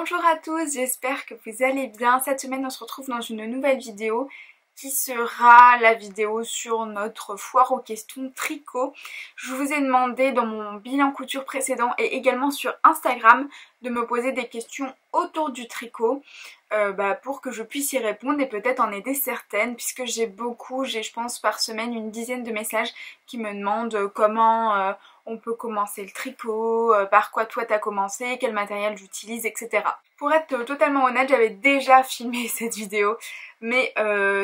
Bonjour à tous, j'espère que vous allez bien. Cette semaine on se retrouve dans une nouvelle vidéo qui sera la vidéo sur notre foire aux questions tricot. Je vous ai demandé dans mon bilan couture précédent et également sur Instagram de me poser des questions autour du tricot pour que je puisse y répondre et peut-être en aider certaines, puisque j'ai je pense par semaine une dizaine de messages qui me demandent comment on peut commencer le tricot, par quoi toi t'as commencé, quel matériel j'utilise, etc. Pour être totalement honnête, j'avais déjà filmé cette vidéo, mais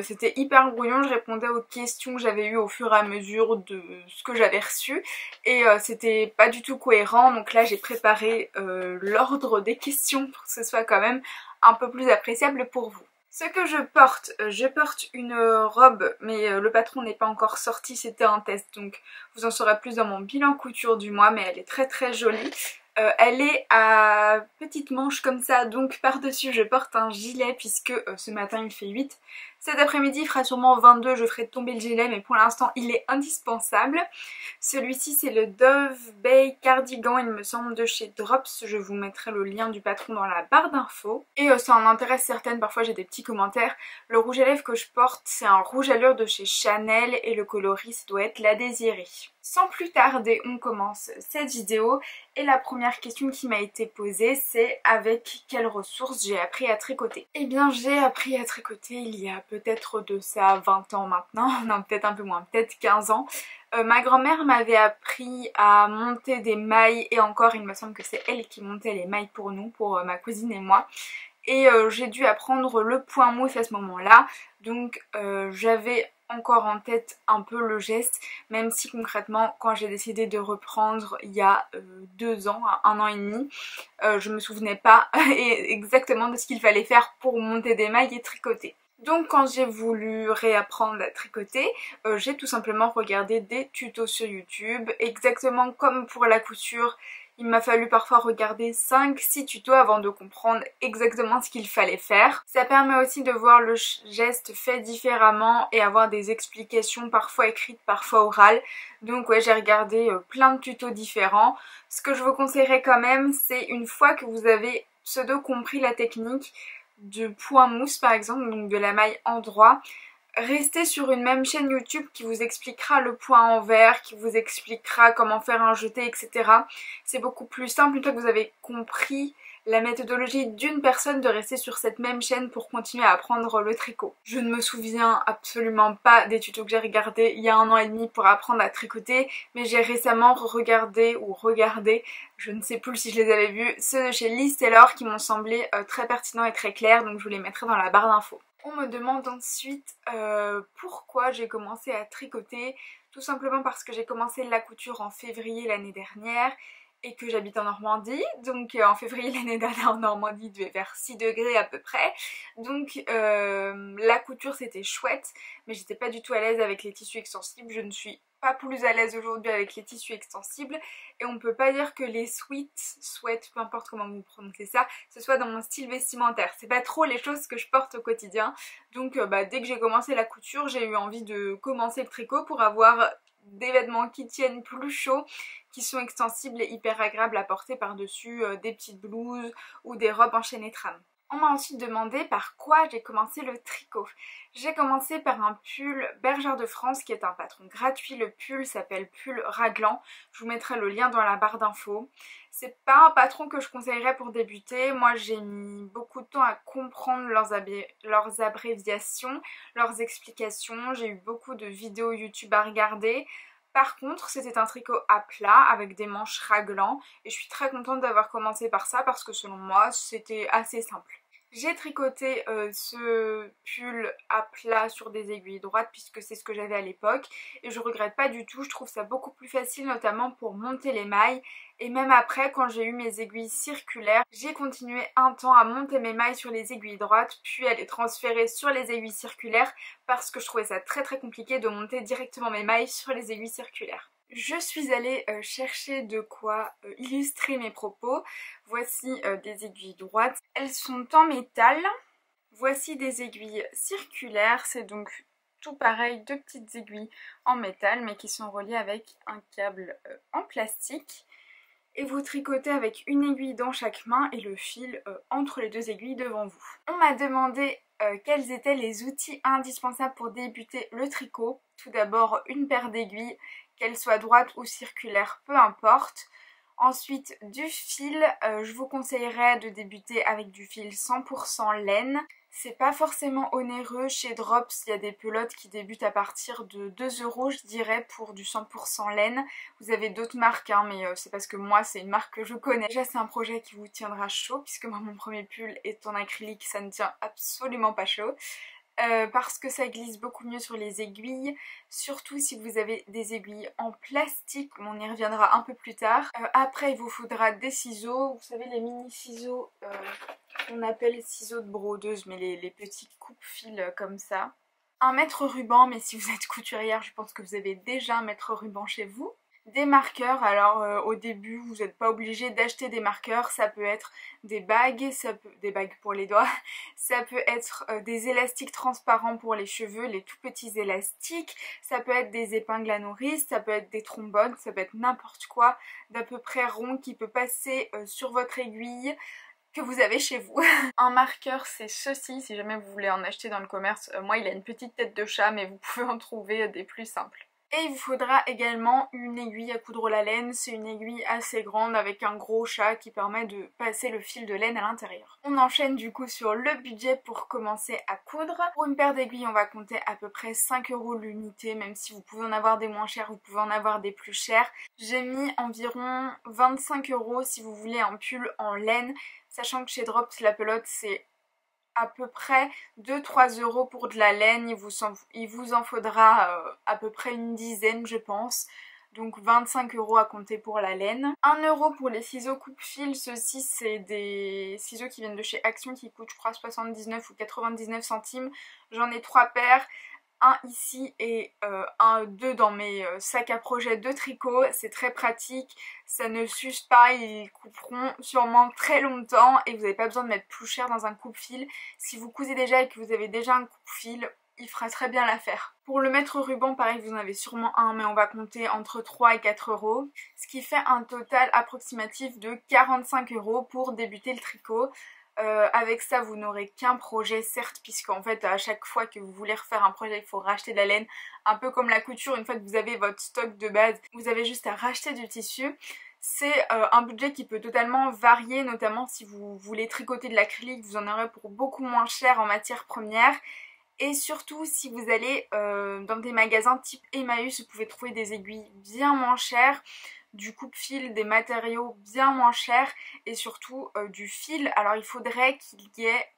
c'était hyper brouillon, je répondais aux questions que j'avais eues au fur et à mesure de ce que j'avais reçu et c'était pas du tout cohérent, donc là j'ai préparé l'ordre des questions pour que ce soit quand même un peu plus appréciable pour vous. Ce que je porte une robe, mais le patron n'est pas encore sorti, c'était un test, donc vous en saurez plus dans mon bilan couture du mois, mais elle est très très jolie. Elle est à petite manche comme ça, donc par-dessus je porte un gilet puisque ce matin il fait 8. Cet après-midi il fera sûrement 22, je ferai tomber le gilet, mais pour l'instant il est indispensable. Celui-ci c'est le Dove Bay Cardigan, il me semble, de chez Drops. Je vous mettrai le lien du patron dans la barre d'infos. Et ça en intéresse certaines, parfois j'ai des petits commentaires. Le rouge à lèvres que je porte c'est un rouge à lure de chez Chanel et le coloris doit être La Désirée. Sans plus tarder, on commence cette vidéo et la première question qui m'a été posée c'est avec quelles ressources j'ai appris à tricoter. Eh bien j'ai appris à tricoter il y a peut-être de ça 20 ans maintenant, non peut-être un peu moins, peut-être 15 ans. Ma grand-mère m'avait appris à monter des mailles et encore il me semble que c'est elle qui montait les mailles pour nous, pour ma cousine et moi. Et j'ai dû apprendre le point mousse à ce moment-là, donc j'avais encore en tête un peu le geste, même si concrètement quand j'ai décidé de reprendre il y a 2 ans, 1 an et demi, je me souvenais pas exactement de ce qu'il fallait faire pour monter des mailles et tricoter. Donc quand j'ai voulu réapprendre à tricoter, j'ai tout simplement regardé des tutos sur YouTube, exactement comme pour la couture. Il m'a fallu parfois regarder 5-6 tutos avant de comprendre exactement ce qu'il fallait faire. Ça permet aussi de voir le geste fait différemment et avoir des explications parfois écrites, parfois orales. Donc ouais, j'ai regardé plein de tutos différents. Ce que je vous conseillerais quand même, c'est une fois que vous avez pseudo compris la technique du point mousse par exemple, donc de la maille endroit, restez sur une même chaîne YouTube qui vous expliquera le point envers, qui vous expliquera comment faire un jeté, etc. C'est beaucoup plus simple une fois que vous avez compris la méthodologie d'une personne de rester sur cette même chaîne pour continuer à apprendre le tricot. Je ne me souviens absolument pas des tutos que j'ai regardés il y a 1 an et demi pour apprendre à tricoter, mais j'ai récemment regardé, je ne sais plus si je les avais vus, ceux de chez Liz Taylor qui m'ont semblé très pertinents et très clairs, donc je vous les mettrai dans la barre d'infos. On me demande ensuite pourquoi j'ai commencé à tricoter. Tout simplement parce que j'ai commencé la couture en février l'année dernière et que j'habite en Normandie. Donc en février l'année dernière en Normandie il devait faire 6 degrés à peu près. Donc la couture c'était chouette, mais j'étais pas du tout à l'aise avec les tissus extensibles. Je ne suis pas plus à l'aise aujourd'hui avec les tissus extensibles et on peut pas dire que les sweats, peu importe comment vous prononcez ça, ce soit dans mon style vestimentaire. C'est pas trop les choses que je porte au quotidien. Donc dès que j'ai commencé la couture, j'ai eu envie de commencer le tricot pour avoir des vêtements qui tiennent plus chaud, qui sont extensibles et hyper agréables à porter par-dessus des petites blouses ou des robes enchaînées trame. On m'a ensuite demandé par quoi j'ai commencé le tricot. J'ai commencé par un pull Bergère de France qui est un patron gratuit. Le pull s'appelle pull raglan. Je vous mettrai le lien dans la barre d'infos. C'est pas un patron que je conseillerais pour débuter. Moi j'ai mis beaucoup de temps à comprendre leurs abréviations, leurs explications. J'ai eu beaucoup de vidéos YouTube à regarder. Par contre, c'était un tricot à plat avec des manches raglan et je suis très contente d'avoir commencé par ça parce que selon moi, c'était assez simple. J'ai tricoté ce pull à plat sur des aiguilles droites puisque c'est ce que j'avais à l'époque et je regrette pas du tout, je trouve ça beaucoup plus facile notamment pour monter les mailles et même après quand j'ai eu mes aiguilles circulaires, j'ai continué un temps à monter mes mailles sur les aiguilles droites puis à les transférer sur les aiguilles circulaires parce que je trouvais ça très très compliqué de monter directement mes mailles sur les aiguilles circulaires. Je suis allée chercher de quoi illustrer mes propos. Voici des aiguilles droites. Elles sont en métal. Voici des aiguilles circulaires. C'est donc tout pareil, 2 petites aiguilles en métal mais qui sont reliées avec un câble en plastique. et vous tricotez avec une aiguille dans chaque main et le fil entre les deux aiguilles devant vous. On m'a demandé quels étaient les outils indispensables pour débuter le tricot. Tout d'abord une paire d'aiguilles, qu'elles soient droites ou circulaires, peu importe. Ensuite du fil, je vous conseillerais de débuter avec du fil 100% laine. C'est pas forcément onéreux, chez Drops il y a des pelotes qui débutent à partir de 2 € je dirais pour du 100% laine. Vous avez d'autres marques hein, mais c'est parce que moi c'est une marque que je connais. Déjà c'est un projet qui vous tiendra chaud puisque moi mon premier pull est en acrylique, ça ne tient absolument pas chaud. Parce que ça glisse beaucoup mieux sur les aiguilles, surtout si vous avez des aiguilles en plastique, on y reviendra un peu plus tard. Après il vous faudra des ciseaux, vous savez les mini ciseaux qu'on appelle ciseaux de brodeuse, mais les petits coupe-fils comme ça. Un mètre ruban, mais si vous êtes couturière je pense que vous avez déjà un mètre ruban chez vous. Des marqueurs, alors au début vous n'êtes pas obligé d'acheter des marqueurs, ça peut être des bagues, des bagues pour les doigts, ça peut être des élastiques transparents pour les cheveux, les tout petits élastiques, ça peut être des épingles à nourrice, ça peut être des trombones, ça peut être n'importe quoi d'à peu près rond qui peut passer sur votre aiguille que vous avez chez vous. Un marqueur c'est ceci, si jamais vous voulez en acheter dans le commerce, moi il a une petite tête de chat mais vous pouvez en trouver des plus simples. Et il vous faudra également une aiguille à coudre la laine, c'est une aiguille assez grande avec un gros chat qui permet de passer le fil de laine à l'intérieur. On enchaîne du coup sur le budget pour commencer à coudre. Pour une paire d'aiguilles on va compter à peu près 5 € l'unité, même si vous pouvez en avoir des moins chers, vous pouvez en avoir des plus chers. J'ai mis environ 25 € si vous voulez un pull en laine, sachant que chez Drops la pelote c'est à peu près 2-3 € pour de la laine, il vous en faudra à peu près une dizaine je pense, donc 25 € à compter pour la laine. 1 € pour les ciseaux coupe-fil, ceux-ci c'est des ciseaux qui viennent de chez Action qui coûtent je crois 79 ou 99 centimes, j'en ai 3 paires. Un ici et deux dans mes sacs à projet de tricot, c'est très pratique, ça ne s'use pas, ils couperont sûrement très longtemps et vous n'avez pas besoin de mettre plus cher dans un coupe-fil. Si vous cousez déjà et que vous avez déjà un coupe-fil, il fera très bien l'affaire. Pour le mètre ruban, pareil, vous en avez sûrement un, mais on va compter entre 3 et 4 €, ce qui fait un total approximatif de 45 € pour débuter le tricot. Avec ça vous n'aurez qu'un projet certes, puisqu'en fait à chaque fois que vous voulez refaire un projet il faut racheter de la laine, un peu comme la couture, une fois que vous avez votre stock de base vous avez juste à racheter du tissu. C'est un budget qui peut totalement varier, notamment si vous voulez tricoter de l'acrylique, vous en aurez pour beaucoup moins cher en matière première. Et surtout si vous allez dans des magasins type Emmaüs, vous pouvez trouver des aiguilles bien moins chères, du coupe-fil, des matériaux bien moins chers et surtout du fil. Alors il faudrait qu'il y ait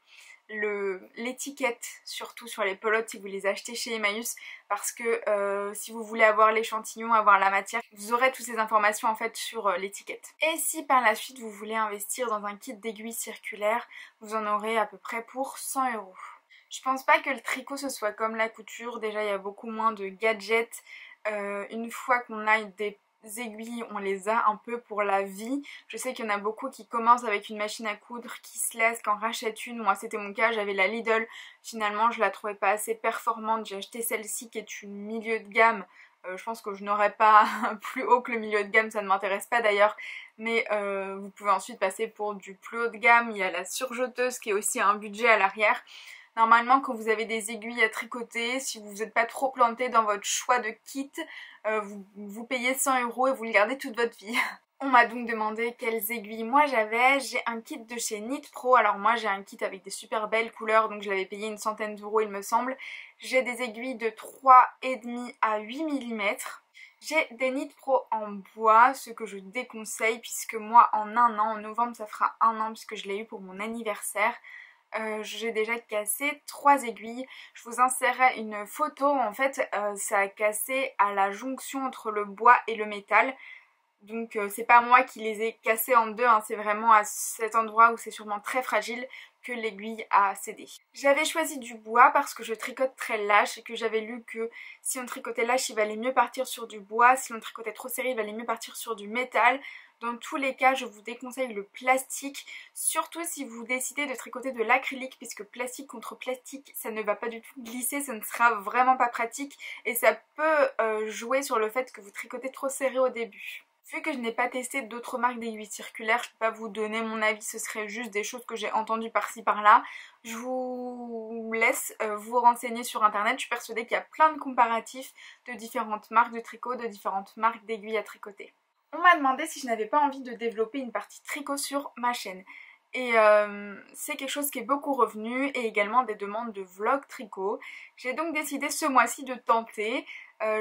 l'étiquette surtout sur les pelotes si vous les achetez chez Emmaüs, parce que si vous voulez avoir l'échantillon, avoir la matière, vous aurez toutes ces informations en fait sur l'étiquette. Et si par la suite vous voulez investir dans un kit d'aiguilles circulaires, vous en aurez à peu près pour 100 €. Je pense pas que le tricot ce soit comme la couture, déjà il y a beaucoup moins de gadgets, une fois qu'on a des aiguilles on les a un peu pour la vie. Je sais qu'il y en a beaucoup qui commencent avec une machine à coudre, qui se laissent, qui en rachètent une. Moi c'était mon cas, j'avais la Lidl, finalement je la trouvais pas assez performante, j'ai acheté celle-ci qui est une milieu de gamme. Je pense que je n'aurais pas plus haut que le milieu de gamme, ça ne m'intéresse pas d'ailleurs, mais vous pouvez ensuite passer pour du plus haut de gamme. Il y a la surjeteuse qui est aussi un budget à l'arrière. Normalement quand vous avez des aiguilles à tricoter, si vous n'êtes pas trop planté dans votre choix de kit, vous payez 100 € et vous le gardez toute votre vie. On m'a donc demandé quelles aiguilles moi j'avais. J'ai un kit de chez Knit Pro, alors moi j'ai un kit avec des super belles couleurs donc je l'avais payé une centaine d'euros il me semble. J'ai des aiguilles de 3,5 à 8 mm. J'ai des Knit Pro en bois, ce que je déconseille puisque moi en un an, en novembre ça fera 1 an puisque je l'ai eu pour mon anniversaire. J'ai déjà cassé 3 aiguilles. Je vous insérerai une photo, en fait ça a cassé à la jonction entre le bois et le métal. Donc c'est pas moi qui les ai cassés en deux, hein, c'est vraiment à cet endroit où c'est sûrement très fragile que l'aiguille a cédé. J'avais choisi du bois parce que je tricote très lâche et que j'avais lu que si on tricotait lâche il valait mieux partir sur du bois, si on tricotait trop serré il valait mieux partir sur du métal. Dans tous les cas, je vous déconseille le plastique, surtout si vous décidez de tricoter de l'acrylique, puisque plastique contre plastique, ça ne va pas du tout glisser, ça ne sera vraiment pas pratique et ça peut jouer sur le fait que vous tricotez trop serré au début. Vu que je n'ai pas testé d'autres marques d'aiguilles circulaires, je ne peux pas vous donner mon avis, ce serait juste des choses que j'ai entendues par-ci par-là. Je vous laisse vous renseigner sur internet, je suis persuadée qu'il y a plein de comparatifs de différentes marques de tricot, de différentes marques d'aiguilles à tricoter. On m'a demandé si je n'avais pas envie de développer une partie tricot sur ma chaîne. Et c'est quelque chose qui est beaucoup revenu et également des demandes de vlog tricot. J'ai donc décidé ce mois-ci de tenter.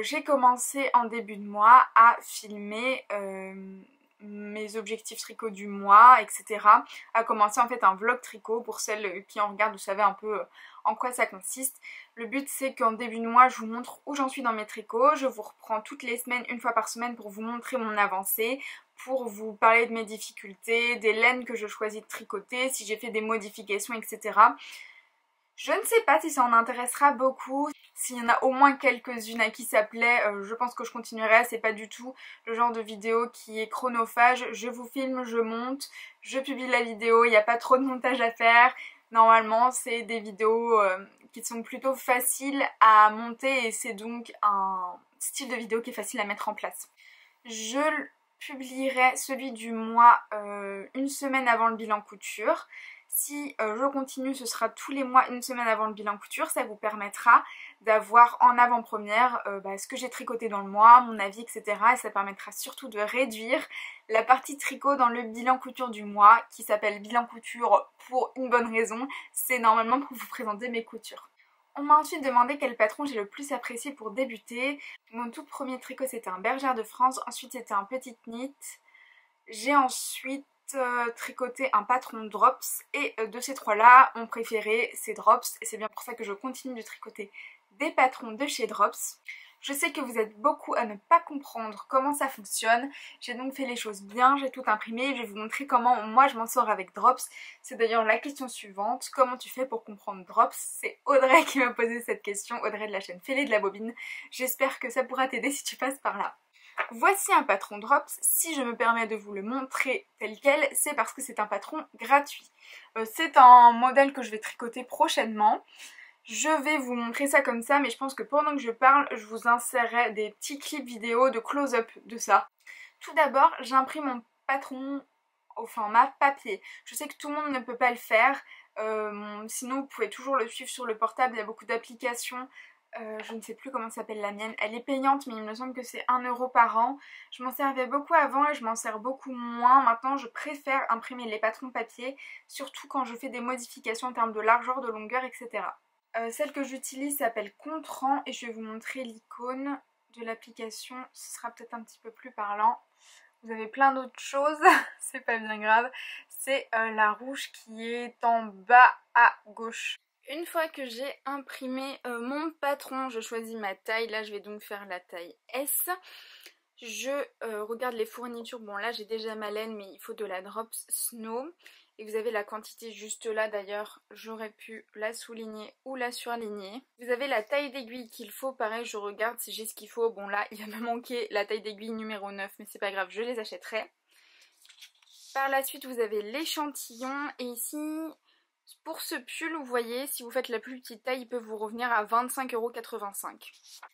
J'ai commencé en début de mois à filmer mes objectifs tricot du mois, etc. À commencer en fait un vlog tricot pour celles qui en regardent, vous savez un peu en quoi ça consiste. Le but c'est qu'en début de mois je vous montre où j'en suis dans mes tricots, je vous reprends toutes les semaines, une fois par semaine pour vous montrer mon avancée, pour vous parler de mes difficultés, des laines que je choisis de tricoter, si j'ai fait des modifications, etc. Je ne sais pas si ça en intéressera beaucoup. S'il y en a au moins quelques-unes à qui ça plaît, je pense que je continuerai. C'est pas du tout le genre de vidéo qui est chronophage. Je vous filme, je monte, je publie la vidéo, il n'y a pas trop de montage à faire. Normalement, c'est des vidéos qui sont plutôt faciles à monter et c'est donc un style de vidéo qui est facile à mettre en place. Je publierai celui du mois une semaine avant le bilan couture. Si je continue, ce sera tous les mois, une semaine avant le bilan couture. Ça vous permettra d'avoir en avant-première ce que j'ai tricoté dans le mois, mon avis, etc. Et ça permettra surtout de réduire la partie tricot dans le bilan couture du mois, qui s'appelle bilan couture pour une bonne raison. C'est normalement pour vous présenter mes coutures. On m'a ensuite demandé quel patron j'ai le plus apprécié pour débuter. Mon tout premier tricot c'était un Bergère de France, ensuite c'était un petit knit. J'ai ensuite tricoté un patron Drops et de ces trois là mon préféré c'est Drops et c'est bien pour ça que je continue de tricoter des patrons de chez Drops. Je sais que vous êtes beaucoup à ne pas comprendre comment ça fonctionne, j'ai donc fait les choses bien, j'ai tout imprimé, je vais vous montrer comment moi je m'en sors avec Drops. C'est d'ailleurs la question suivante, comment tu fais pour comprendre Drops? C'est Audrey qui m'a posé cette question, Audrey de la chaîne Fêlée de la Bobine. J'espère que ça pourra t'aider si tu passes par là. Voici un patron Drops, si je me permets de vous le montrer tel quel, c'est parce que c'est un patron gratuit. C'est un modèle que je vais tricoter prochainement. Je vais vous montrer ça comme ça, mais je pense que pendant que je parle, je vous insérerai des petits clips vidéo de close-up de ça. Tout d'abord, j'imprime mon patron au format papier. Je sais que tout le monde ne peut pas le faire, sinon vous pouvez toujours le suivre sur le portable, il y a beaucoup d'applications. Je ne sais plus comment s'appelle la mienne, elle est payante mais il me semble que c'est 1 € par an. Je m'en servais beaucoup avant et je m'en sers beaucoup moins. Maintenant je préfère imprimer les patrons papier, surtout quand je fais des modifications en termes de largeur, de longueur, etc. Celle que j'utilise s'appelle Contran et je vais vous montrer l'icône de l'application, ce sera peut-être un petit peu plus parlant. Vous avez plein d'autres choses, c'est pas bien grave. C'est la rouge qui est en bas à gauche. Une fois que j'ai imprimé mon patron, je choisis ma taille. Là je vais donc faire la taille S. Je regarde les fournitures. Bon là j'ai déjà ma laine mais il faut de la Drops Snow. Et vous avez la quantité juste là d'ailleurs, j'aurais pu la souligner ou la surligner. Vous avez la taille d'aiguille qu'il faut, pareil je regarde si j'ai ce qu'il faut. Bon là il va me manquer la taille d'aiguille numéro 9 mais c'est pas grave, je les achèterai. Par la suite vous avez l'échantillon et ici pour ce pull vous voyez si vous faites la plus petite taille il peut vous revenir à 25,85 €.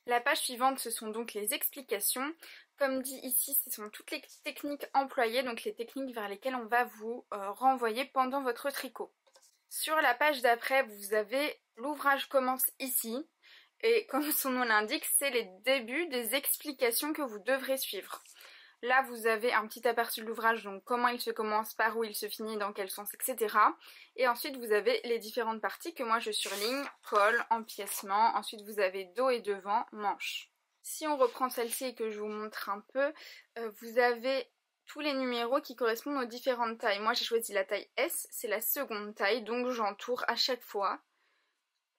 La page suivante ce sont donc les explications. Comme dit ici, ce sont toutes les techniques employées, donc les techniques vers lesquelles on va vous renvoyer pendant votre tricot. Sur la page d'après, vous avez l'ouvrage commence ici. Et comme son nom l'indique, c'est les débuts des explications que vous devrez suivre. Là, vous avez un petit aperçu de l'ouvrage, donc comment il se commence, par où il se finit, dans quel sens, etc. Et ensuite, vous avez les différentes parties que moi je surligne, col, empiècement. Ensuite, vous avez dos et devant, manche. Si on reprend celle-ci et que je vous montre un peu, vous avez tous les numéros qui correspondent aux différentes tailles. Moi j'ai choisi la taille S, c'est la seconde taille, donc j'entoure à chaque fois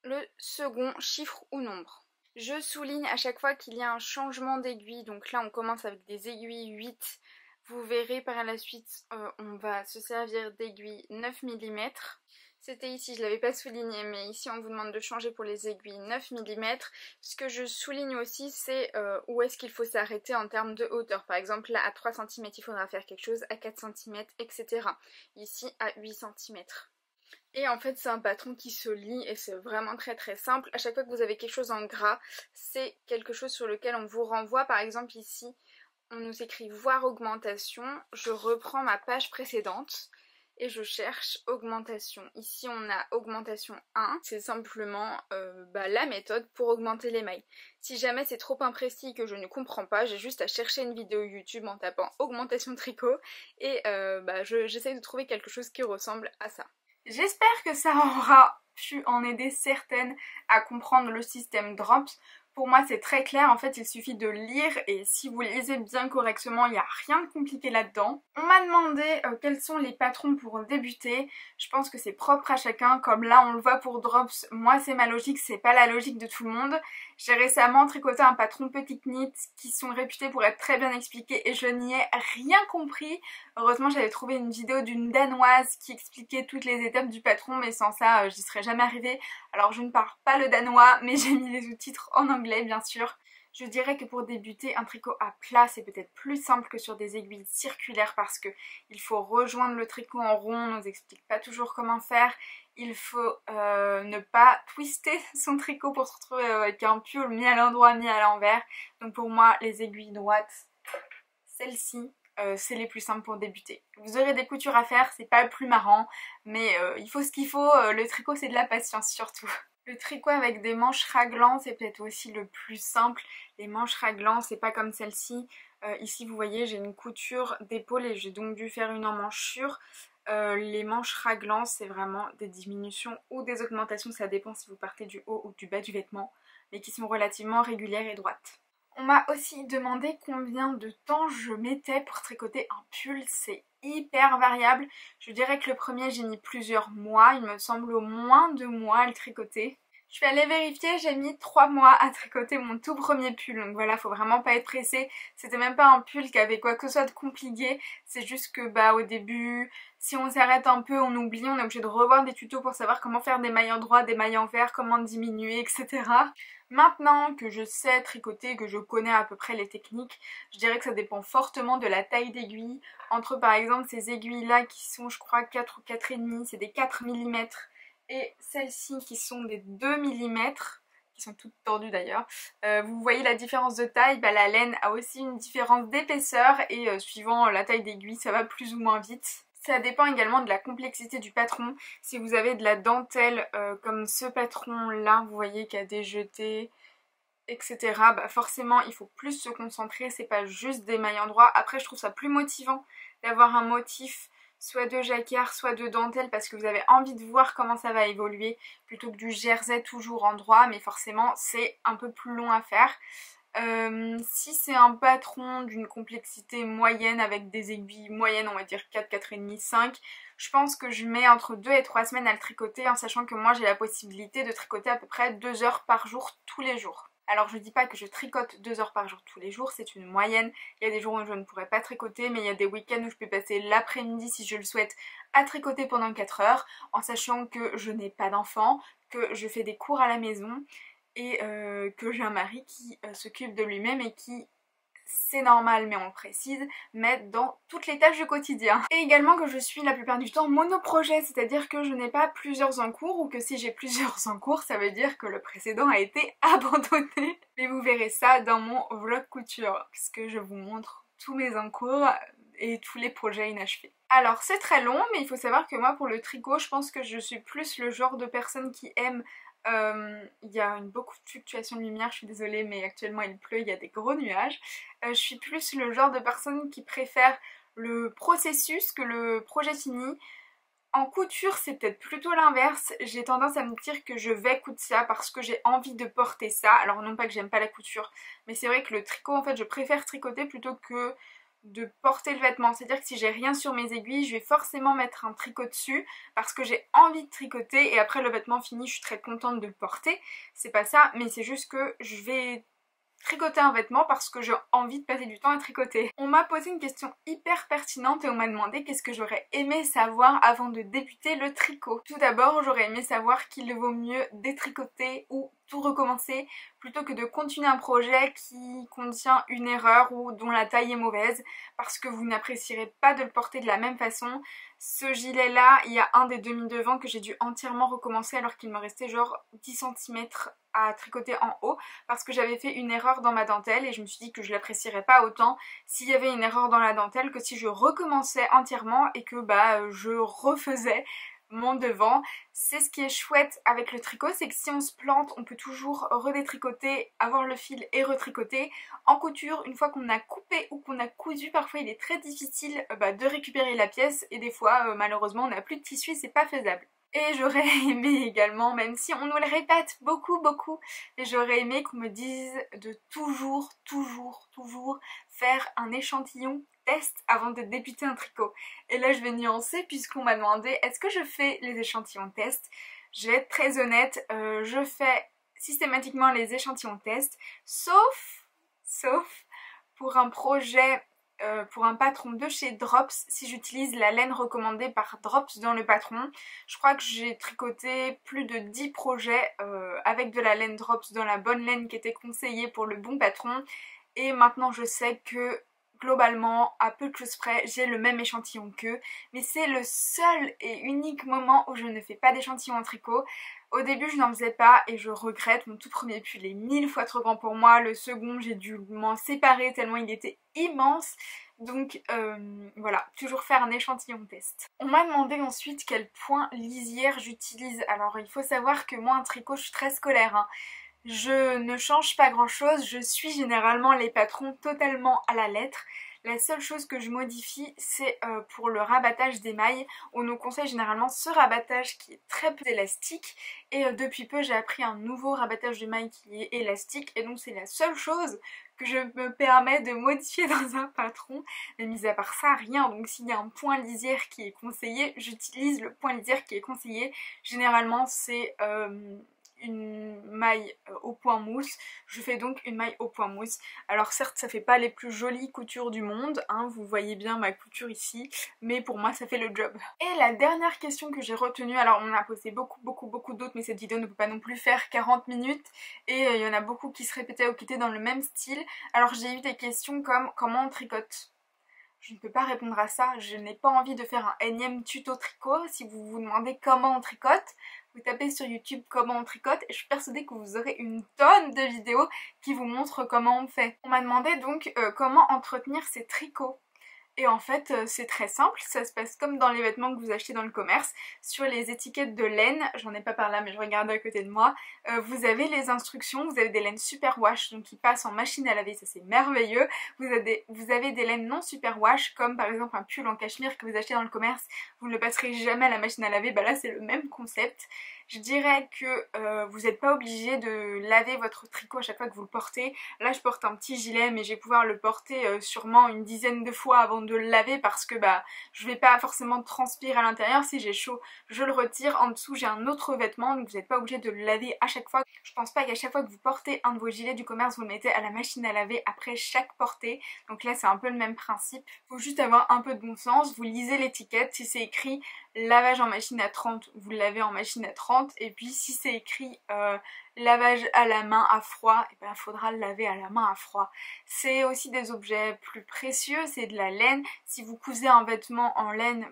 le second chiffre ou nombre. Je souligne à chaque fois qu'il y a un changement d'aiguille, donc là on commence avec des aiguilles 8. Vous verrez par la suite, on va se servir d'aiguilles 9 mm. C'était ici, je ne l'avais pas souligné, mais ici on vous demande de changer pour les aiguilles 9 mm. Ce que je souligne aussi, c'est où est-ce qu'il faut s'arrêter en termes de hauteur. Par exemple, là à 3 cm, il faudra faire quelque chose, à 4 cm, etc. Ici à 8 cm. Et en fait, c'est un patron qui se lit et c'est vraiment très très simple. À chaque fois que vous avez quelque chose en gras, c'est quelque chose sur lequel on vous renvoie. Par exemple, ici, on nous écrit voir augmentation, je reprends ma page précédente et je cherche augmentation. Ici on a augmentation 1, c'est simplement la méthode pour augmenter les mailles. Si jamais c'est trop imprécis que je ne comprends pas, j'ai juste à chercher une vidéo YouTube en tapant augmentation tricot et j'essaye de trouver quelque chose qui ressemble à ça. J'espère que ça aura pu en aider certaines à comprendre le système Drops. Pour moi c'est très clair, en fait il suffit de lire et si vous lisez bien correctement, il n'y a rien de compliqué là-dedans. On m'a demandé quels sont les patrons pour débuter. Je pense que c'est propre à chacun, comme là on le voit pour Drops, moi c'est ma logique, c'est pas la logique de tout le monde. J'ai récemment tricoté un patron petit knit qui sont réputés pour être très bien expliqués et je n'y ai rien compris. Heureusement j'avais trouvé une vidéo d'une danoise qui expliquait toutes les étapes du patron, mais sans ça j'y serais jamais arrivée. Alors je ne parle pas le danois mais j'ai mis les sous-titres en anglais bien sûr. Je dirais que pour débuter, un tricot à plat c'est peut-être plus simple que sur des aiguilles circulaires parce que il faut rejoindre le tricot en rond, on nous explique pas toujours comment faire. Il faut ne pas twister son tricot pour se retrouver avec un pull mis à l'endroit, mis à l'envers. Donc pour moi les aiguilles droites, celles-ci, c'est les plus simples pour débuter. Vous aurez des coutures à faire, c'est pas le plus marrant, mais il faut ce qu'il faut, le tricot c'est de la patience surtout. Le tricot avec des manches raglan c'est peut-être aussi le plus simple. Les manches raglan c'est pas comme celle-ci. Ici vous voyez j'ai une couture d'épaule et j'ai donc dû faire une emmanchure. Les manches raglan c'est vraiment des diminutions ou des augmentations, ça dépend si vous partez du haut ou du bas du vêtement, mais qui sont relativement régulières et droites. On m'a aussi demandé combien de temps je mettais pour tricoter un pull, c'est hyper variable. Je dirais que le premier j'ai mis plusieurs mois, il me semble au moins 2 mois à le tricoter. Je suis allée vérifier, j'ai mis 3 mois à tricoter mon tout premier pull, donc voilà, faut vraiment pas être pressé. C'était même pas un pull qui avait quoi que ce soit de compliqué, c'est juste que au début, si on s'arrête un peu, on oublie, on est obligé de revoir des tutos pour savoir comment faire des mailles en droit, des mailles envers, comment diminuer, etc. Maintenant que je sais tricoter, que je connais à peu près les techniques, je dirais que ça dépend fortement de la taille d'aiguille. Entre par exemple ces aiguilles là qui sont je crois 4 ou 4,5, c'est des 4 mm. Et celles-ci qui sont des 2 mm, qui sont toutes tordues d'ailleurs. Vous voyez la différence de taille, la laine a aussi une différence d'épaisseur et suivant la taille d'aiguille ça va plus ou moins vite. Ça dépend également de la complexité du patron. Si vous avez de la dentelle comme ce patron là, vous voyez qu'il y a des jetés, etc. Forcément il faut plus se concentrer, c'est pas juste des mailles en droit. Après je trouve ça plus motivant d'avoir un motif soit de jacquard, soit de dentelle parce que vous avez envie de voir comment ça va évoluer plutôt que du jersey toujours en droit, mais forcément c'est un peu plus long à faire. Si c'est un patron d'une complexité moyenne avec des aiguilles moyennes, on va dire 4, 4,5, 5, je pense que je mets entre 2 et 3 semaines à le tricoter en sachant que moi j'ai la possibilité de tricoter à peu près 2 heures par jour tous les jours. Alors je dis pas que je tricote 2 heures par jour tous les jours, c'est une moyenne. Il y a des jours où je ne pourrais pas tricoter, mais il y a des week-ends où je peux passer l'après-midi si je le souhaite à tricoter pendant 4 heures, en sachant que je n'ai pas d'enfant, que je fais des cours à la maison et que j'ai un mari qui s'occupe de lui-même et qui, c'est normal mais on le précise, m'aide dans toutes les tâches du quotidien. Et également que je suis la plupart du temps monoprojet, c'est-à-dire que je n'ai pas plusieurs en cours ou que si j'ai plusieurs en cours ça veut dire que le précédent a été abandonné. Mais vous verrez ça dans mon vlog couture puisque je vous montre tous mes en cours et tous les projets inachevés. Alors c'est très long mais il faut savoir que moi pour le tricot je pense que je suis plus le genre de personne qui aime il y a beaucoup de fluctuations de lumière, je suis désolée mais actuellement il pleut, il y a des gros nuages. Je suis plus le genre de personne qui préfère le processus que le projet fini. En couture c'est peut-être plutôt l'inverse, j'ai tendance à me dire que je vais coudre ça parce que j'ai envie de porter ça. Alors non pas que j'aime pas la couture, mais c'est vrai que le tricot en fait je préfère tricoter plutôt que de porter le vêtement, c'est à dire que si j'ai rien sur mes aiguilles je vais forcément mettre un tricot dessus parce que j'ai envie de tricoter et après le vêtement fini je suis très contente de le porter, c'est pas ça mais c'est juste que je vais tricoter un vêtement parce que j'ai envie de passer du temps à tricoter. On m'a posé une question hyper pertinente et on m'a demandé qu'est-ce que j'aurais aimé savoir avant de débuter le tricot. Tout d'abord j'aurais aimé savoir qu'il vaut mieux détricoter ou tout recommencer plutôt que de continuer un projet qui contient une erreur ou dont la taille est mauvaise parce que vous n'apprécierez pas de le porter de la même façon. Ce gilet là, il y a un des demi-devants que j'ai dû entièrement recommencer alors qu'il me restait genre 10 cm à tricoter en haut parce que j'avais fait une erreur dans ma dentelle et je me suis dit que je l'apprécierais pas autant s'il y avait une erreur dans la dentelle que si je recommençais entièrement et que je refaisais mon devant. C'est ce qui est chouette avec le tricot, c'est que si on se plante, on peut toujours redétricoter, avoir le fil et retricoter. En couture, une fois qu'on a coupé ou qu'on a cousu, parfois il est très difficile de récupérer la pièce et des fois malheureusement on n'a plus de tissu et c'est pas faisable. Et j'aurais aimé également, même si on nous le répète beaucoup, et j'aurais aimé qu'on me dise de toujours faire un échantillon test avant de débuter un tricot. Et là je vais nuancer puisqu'on m'a demandé est-ce que je fais les échantillons test. Je vais être très honnête, je fais systématiquement les échantillons test, sauf pour un projet, pour un patron de chez Drops, si j'utilise la laine recommandée par Drops dans le patron. Je crois que j'ai tricoté plus de 10 projets avec de la laine Drops dans la bonne laine qui était conseillée pour le bon patron. Et maintenant je sais que globalement, à peu de choses près, j'ai le même échantillon qu'eux. Mais c'est le seul et unique moment où je ne fais pas d'échantillon en tricot. Au début je n'en faisais pas et je regrette, mon tout premier pull est 1000 fois trop grand pour moi. Le second j'ai dû m'en séparer tellement il était immense. Donc voilà, toujours faire un échantillon test. On m'a demandé ensuite quel point lisière j'utilise. Alors il faut savoir que moi en tricot je suis très scolaire, hein. Je ne change pas grand chose, je suis généralement les patrons totalement à la lettre. La seule chose que je modifie c'est pour le rabattage des mailles. On nous conseille généralement ce rabattage qui est très peu élastique et depuis peu j'ai appris un nouveau rabattage de mailles qui est élastique et donc c'est la seule chose que je me permets de modifier dans un patron. Mais mis à part ça, rien. Donc s'il y a un point lisière qui est conseillé, j'utilise le point lisière qui est conseillé. Généralement c'est une maille au point mousse. Je fais donc une maille au point mousse. Alors certes ça fait pas les plus jolies coutures du monde, hein, vous voyez bien ma couture ici, mais pour moi ça fait le job. Et la dernière question que j'ai retenue, alors on a posé beaucoup d'autres, mais cette vidéo ne peut pas non plus faire 40 minutes et il y en a beaucoup qui se répétaient ou qui étaient dans le même style. Alors j'ai eu des questions comme comment on tricote. Je ne peux pas répondre à ça, je n'ai pas envie de faire un énième tuto tricot. Si vous vous demandez comment on tricote, vous tapez sur YouTube comment on tricote et je suis persuadée que vous aurez une tonne de vidéos qui vous montrent comment on fait. On m'a demandé donc comment entretenir ces tricots. Et en fait c'est très simple, ça se passe comme dans les vêtements que vous achetez dans le commerce. Sur les étiquettes de laine, j'en ai pas par là mais je regarde à côté de moi, vous avez les instructions, vous avez des laines super wash donc qui passent en machine à laver, ça c'est merveilleux. Vous avez des laines non super wash comme par exemple un pull en cachemire que vous achetez dans le commerce, vous ne le passerez jamais à la machine à laver, là c'est le même concept. Je dirais que vous n'êtes pas obligé de laver votre tricot à chaque fois que vous le portez. Là je porte un petit gilet mais je vais pouvoir le porter sûrement une dizaine de fois avant de le laver parce que je vais pas forcément transpirer à l'intérieur. Si j'ai chaud je le retire. En dessous j'ai un autre vêtement donc vous n'êtes pas obligé de le laver à chaque fois. Je pense pas qu'à chaque fois que vous portez un de vos gilets du commerce vous le mettez à la machine à laver après chaque portée. Donc là c'est un peu le même principe. Il faut juste avoir un peu de bon sens. Vous lisez l'étiquette, si c'est écrit lavage en machine à 30, vous le lavez en machine à 30 et puis si c'est écrit lavage à la main à froid, il faudra le laver à la main à froid. C'est aussi des objets plus précieux, c'est de la laine. Si vous cousez un vêtement en laine,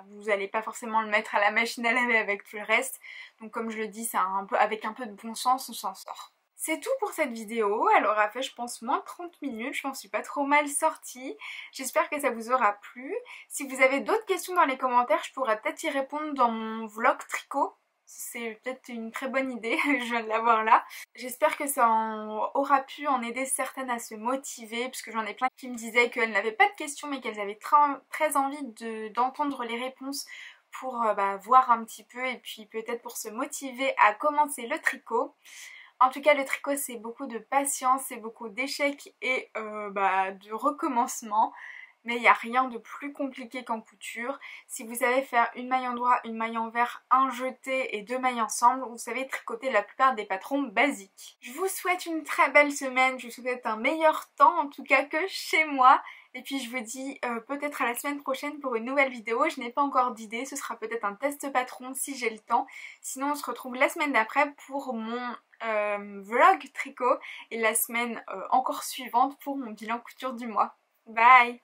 vous n'allez pas forcément le mettre à la machine à laver avec tout le reste. Donc comme je le dis, avec un peu de bon sens, on s'en sort. C'est tout pour cette vidéo, elle aura fait je pense moins de 30 minutes, je m'en suis pas trop mal sortie. J'espère que ça vous aura plu. Si vous avez d'autres questions dans les commentaires, je pourrais peut-être y répondre dans mon vlog tricot. C'est peut-être une très bonne idée, je viens de l'avoir là. J'espère que ça aura pu en aider certaines à se motiver, puisque j'en ai plein qui me disaient qu'elles n'avaient pas de questions mais qu'elles avaient très envie d'entendre les réponses pour voir un petit peu et puis peut-être pour se motiver à commencer le tricot. En tout cas le tricot c'est beaucoup de patience, c'est beaucoup d'échecs et de recommencement. Mais il n'y a rien de plus compliqué qu'en couture. Si vous savez faire une maille en droit, une maille envers, un jeté et deux mailles ensemble, vous savez tricoter la plupart des patrons basiques. Je vous souhaite une très belle semaine, je vous souhaite un meilleur temps en tout cas que chez moi. Et puis je vous dis peut-être à la semaine prochaine pour une nouvelle vidéo. Je n'ai pas encore d'idée, ce sera peut-être un test patron si j'ai le temps. Sinon on se retrouve la semaine d'après pour mon vlog tricot et la semaine encore suivante pour mon bilan couture du mois. Bye!